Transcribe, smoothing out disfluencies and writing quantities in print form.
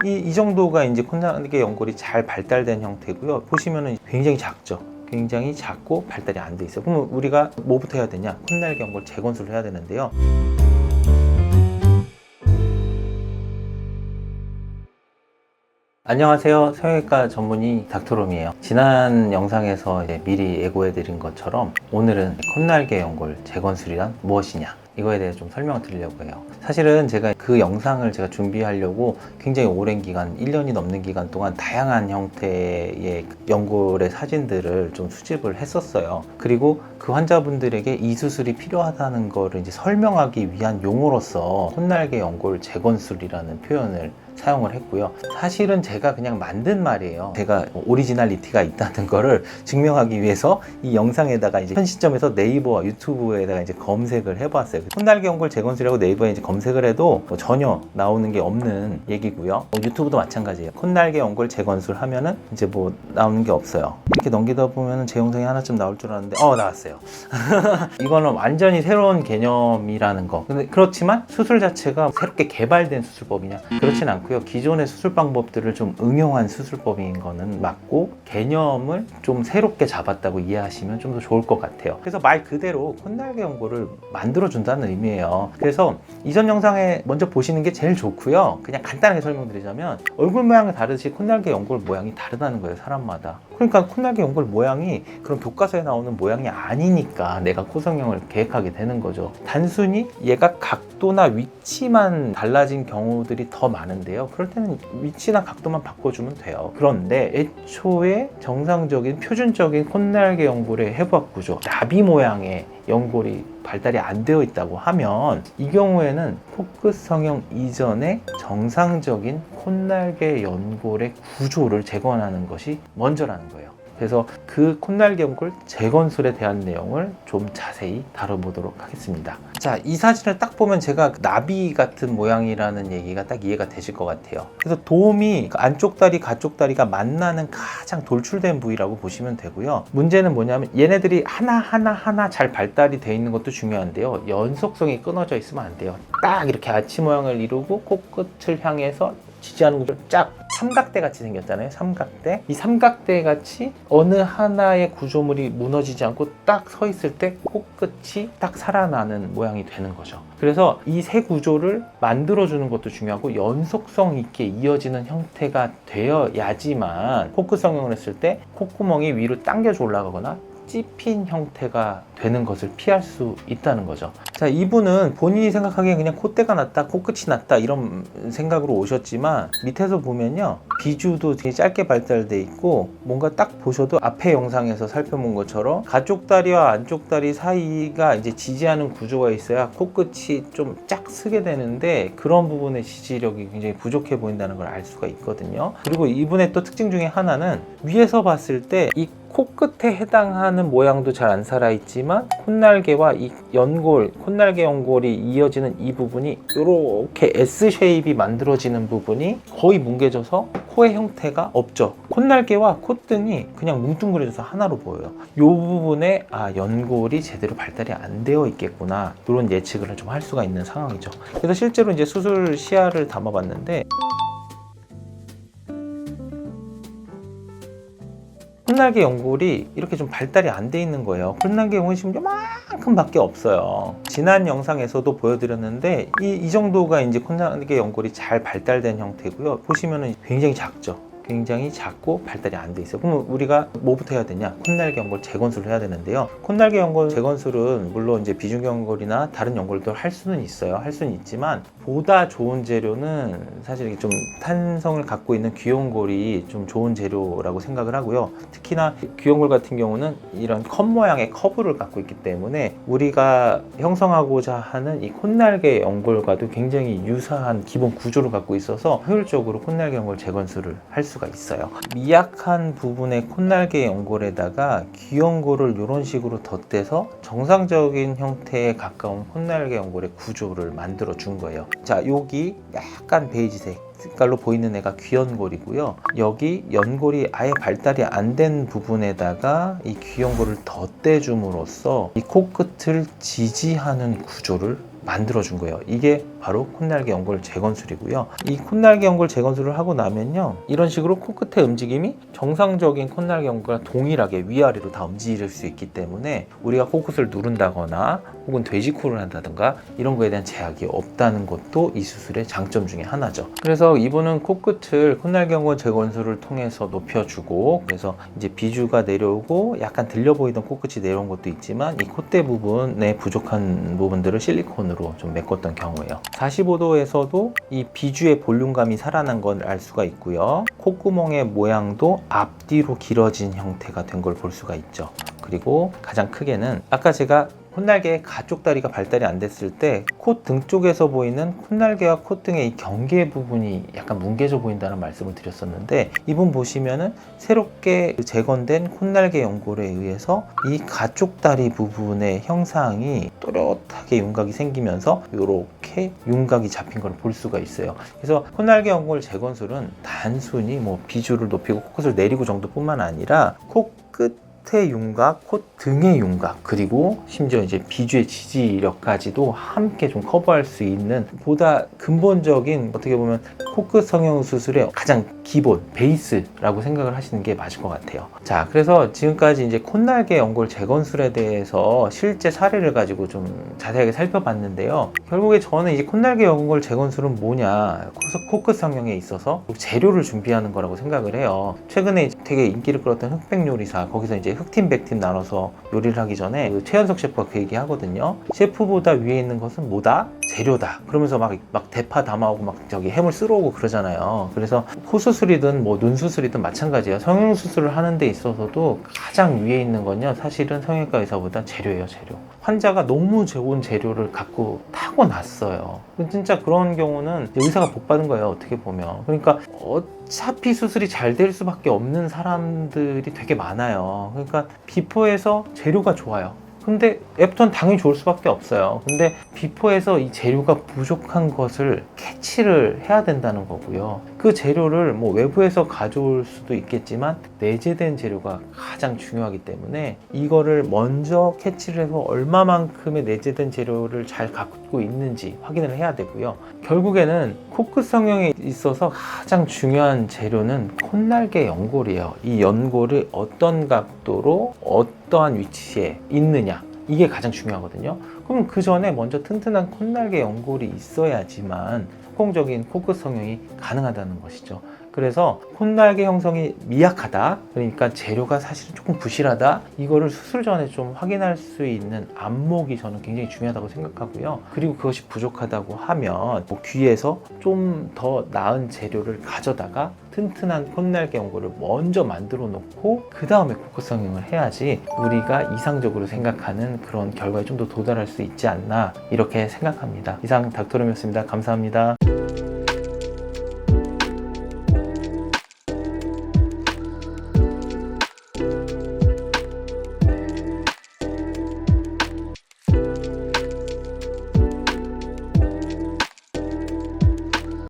이 정도가 이제 콧날개 연골이 잘 발달된 형태고요. 보시면은 굉장히 작죠. 굉장히 작고 발달이 안 돼 있어요. 그럼 우리가 뭐부터 해야 되냐? 콧날개 연골 재건술을 해야 되는데요. 안녕하세요. 성형외과 전문의 닥터롬이에요. 지난 영상에서 미리 예고해 드린 것처럼 오늘은 콧날개 연골 재건술이란 무엇이냐, 이거에 대해 좀 설명을 드리려고 해요. 사실은 제가 그 영상을 준비하려고 굉장히 오랜 기간, 1년이 넘는 기간 동안 다양한 형태의 연골의 사진들을 좀 수집을 했었어요. 그리고 그 환자분들에게 이 수술이 필요하다는 거를 이제 설명하기 위한 용어로서 콧날개 연골 재건술이라는 표현을 사용을 했고요. 사실은 제가 그냥 만든 말이에요. 제가 오리지널리티가 있다는 거를 증명하기 위해서 이 영상에다가 이제 현 시점에서 네이버와 유튜브에다가 이제 검색을 해봤어요. 콧날개 연골 재건술이라고 네이버에 이제 검색을 해도 전혀 나오는 게 없는 얘기고요. 유튜브도 마찬가지예요. 콧날개 연골 재건술 하면은 이제 나오는 게 없어요. 이렇게 넘기다 보면은 제 영상이 하나쯤 나올 줄 알았는데 나왔어요. 이거는 완전히 새로운 개념이라는 거. 근데 그렇지만 수술 자체가 새롭게 개발된 수술법이냐? 그렇진 않고요. 기존의 수술 방법들을 좀 응용한 수술법인 거는 맞고, 개념을 좀 새롭게 잡았다고 이해하시면 좀 더 좋을 것 같아요. 그래서 말 그대로 콧날개 연골을 만들어 준다는 의미예요. 그래서 이전 영상에 먼저 보시는 게 제일 좋고요. 그냥 간단하게 설명드리자면, 얼굴 모양이 다르듯이 콧날개 연골 모양이 다르다는 거예요, 사람마다. 그러니까 콧날개 연골 모양이 그런 교과서에 나오는 모양이 아니니까 내가 코성형을 계획하게 되는 거죠. 단순히 얘가 각도나 위치만 달라진 경우들이 더 많은데요. 그럴 때는 위치나 각도만 바꿔주면 돼요. 그런데 애초에 정상적인 표준적인 콧날개 연골의 해부학 구조, 나비 모양의 연골이 발달이 안 되어 있다고 하면, 이 경우에는 포커스 성형 이전에 정상적인 콧날개 연골의 구조를 재건하는 것이 먼저라는 거예요. 그래서 그 콧날개 연골 재건술에 대한 내용을 좀 자세히 다뤄보도록 하겠습니다. 자, 이 사진을 딱 보면 제가 나비 같은 모양이라는 얘기가 딱 이해가 되실 것 같아요. 그래서 도움이 안쪽 다리, 가쪽 다리가 만나는 가장 돌출된 부위라고 보시면 되고요. 문제는 뭐냐면 얘네들이 하나 잘 발달이 돼 있는 것도 중요한데요. 연속성이 끊어져 있으면 안 돼요. 딱 이렇게 아치 모양을 이루고 코끝을 향해서 지지하는 구조를 쫙 삼각대 같이 생겼잖아요. 삼각대. 이 삼각대 같이 어느 하나의 구조물이 무너지지 않고 딱 서 있을 때 코끝이 딱 살아나는 모양이 되는 거죠. 그래서 이 세 구조를 만들어주는 것도 중요하고, 연속성 있게 이어지는 형태가 되어야지만 포크 성형을 했을 때 콧구멍이 위로 당겨져 올라가거나 찝힌 형태가 되는 것을 피할 수 있다는 거죠. 자, 이분은 본인이 생각하기엔 그냥 콧대가 났다, 코끝이 났다 이런 생각으로 오셨지만, 밑에서 보면요, 비주도 되게 짧게 발달돼 있고, 뭔가 딱 보셔도 앞에 영상에서 살펴본 것처럼 가쪽 다리와 안쪽 다리 사이가 이제 지지하는 구조가 있어야 코끝이 좀 짝 서게 되는데, 그런 부분의 지지력이 굉장히 부족해 보인다는 걸 알 수가 있거든요. 그리고 이분의 또 특징 중에 하나는, 위에서 봤을 때 이 코끝에 해당하는 모양도 잘 안 살아있지만, 콧날개와 이 연골, 콧날개 연골이 이어지는 이 부분이 이렇게 S 쉐입이 만들어지는 부분이 거의 뭉개져서 코의 형태가 없죠. 콧날개와 콧등이 그냥 뭉뚱그려져서 하나로 보여요. 이 부분에 연골이 제대로 발달이 안 되어 있겠구나, 이런 예측을 좀 할 수가 있는 상황이죠. 그래서 실제로 이제 수술 시야를 담아봤는데, 콧날개 연골이 이렇게 좀 발달이 안 돼 있는 거예요. 콧날개 연골이 지금 요만큼 밖에 없어요. 지난 영상에서도 보여드렸는데, 이 정도가 이제 콧날개 연골이 잘 발달된 형태고요. 보시면은 굉장히 작죠. 굉장히 작고 발달이 안 돼 있어요. 그럼 우리가 뭐부터 해야 되냐? 콧날개 연골 재건술을 해야 되는데요. 콧날개 연골 재건술은 물론 이제 비중 연골이나 다른 연골도 할 수는 있어요. 할 수는 있지만, 보다 좋은 재료는 사실 좀 탄성을 갖고 있는 귀연골이 좀 좋은 재료라고 생각을 하고요. 특히나 귀연골 같은 경우는 이런 컵 모양의 커브를 갖고 있기 때문에, 우리가 형성하고자 하는 이 콧날개 연골과도 굉장히 유사한 기본 구조를 갖고 있어서 효율적으로 콧날개 연골 재건술을 할 수가 있어요. 미약한 부분의 콧날개 연골에다가 귀연골을 이런 식으로 덧대서 정상적인 형태에 가까운 콧날개 연골의 구조를 만들어 준 거예요. 자, 여기 약간 베이지색 색깔로 보이는 애가 귀연골이고요. 여기 연골이 아예 발달이 안 된 부분에다가 이 귀연골을 덧대줌으로써 이 코끝을 지지하는 구조를 만들어준 거예요. 이게 바로 콧날개 연골 재건술이고요. 이 콧날개 연골 재건술을 하고 나면요, 이런 식으로 코끝의 움직임이 정상적인 콧날개 연골과 동일하게 위아래로 다 움직일 수 있기 때문에 우리가 코끝을 누른다거나 혹은 돼지코를 한다든가 이런 거에 대한 제약이 없다는 것도 이 수술의 장점 중에 하나죠. 그래서 이분은 코끝을 콧날개 연골 재건술을 통해서 높여주고, 그래서 이제 비주가 내려오고 약간 들려 보이던 코끝이 내려온 것도 있지만 이 콧대 부분에 부족한 부분들을 실리콘으로 좀 메꿨던 경우예요. 45도에서도 이 비주의 볼륨감이 살아난 걸 알 수가 있고요. 콧구멍의 모양도 앞뒤로 길어진 형태가 된 걸 볼 수가 있죠. 그리고 가장 크게는 아까 제가 콧날개의 가쪽다리가 발달이 안 됐을 때 콧등 쪽에서 보이는 콧날개와 콧등의 이 경계 부분이 약간 뭉개져 보인다는 말씀을 드렸었는데, 이분 보시면은 새롭게 재건된 콧날개 연골에 의해서 이 가쪽다리 부분의 형상이 또렷하게 윤곽이 생기면서 이렇게 윤곽이 잡힌 걸 볼 수가 있어요. 그래서 콧날개 연골 재건술은 단순히 뭐 비주를 높이고 코끝을 내리고 정도뿐만 아니라 코끝 의 윤곽, 콧등의 윤곽, 그리고 심지어 이제 비주의 지지력까지도 함께 좀 커버할 수 있는 보다 근본적인, 어떻게 보면 코끝 성형 수술의 가장 기본, 베이스라고 생각을 하시는 게 맞을 것 같아요. 자, 그래서 지금까지 이제 콧날개 연골 재건술에 대해서 실제 사례를 가지고 좀 자세하게 살펴봤는데요. 결국에 저는 이제 콧날개 연골 재건술은 뭐냐, 코끝 성형에 있어서 재료를 준비하는 거라고 생각을 해요. 최근에 되게 인기를 끌었던 흑백 요리사, 거기서 이제 흑팀, 백팀 나눠서 요리를 하기 전에 그 최현석 셰프가 그 얘기 하거든요. 셰프보다 위에 있는 것은 뭐다? 재료다. 그러면서 막 대파 담아오고 막 저기 해물 쓸어오고 그러잖아요. 그래서 코 수술이든 뭐 눈 수술이든 마찬가지예요. 성형 수술을 하는 데 있어서도 가장 위에 있는 건요, 사실은 성형외과 의사보다 재료예요, 재료. 환자가 너무 좋은 재료를 갖고 타고났어요. 진짜 그런 경우는 의사가 복 받은 거예요, 어떻게 보면. 그러니까 어차피 수술이 잘 될 수밖에 없는 사람들이 되게 많아요. 그러니까 비포에서 재료가 좋아요. 근데 애프터는 당연히 좋을 수밖에 없어요. 근데 비포에서 이 재료가 부족한 것을 캐치를 해야 된다는 거고요. 그 재료를 뭐 외부에서 가져올 수도 있겠지만 내재된 재료가 가장 중요하기 때문에 이거를 먼저 캐치를 해서 얼마만큼의 내재된 재료를 잘 갖고 있는지 확인을 해야 되고요. 결국에는 코끝 성형에 있어서 가장 중요한 재료는 콧날개 연골이에요. 이 연골을 어떤 각도로 어떠한 위치에 있느냐, 이게 가장 중요하거든요. 그럼 그 전에 먼저 튼튼한 콧날개 연골이 있어야지만 성공적인 코끝 성형이 가능하다는 것이죠. 그래서 콧날개 형성이 미약하다, 그러니까 재료가 사실은 조금 부실하다, 이거를 수술 전에 좀 확인할 수 있는 안목이 저는 굉장히 중요하다고 생각하고요. 그리고 그것이 부족하다고 하면 뭐 귀에서 좀 더 나은 재료를 가져다가 튼튼한 콧날개 연골을 먼저 만들어 놓고 그 다음에 코끝 성형을 해야지 우리가 이상적으로 생각하는 그런 결과에 좀 더 도달할 수 있지 않나, 이렇게 생각합니다. 이상 닥터룸이었습니다. 감사합니다.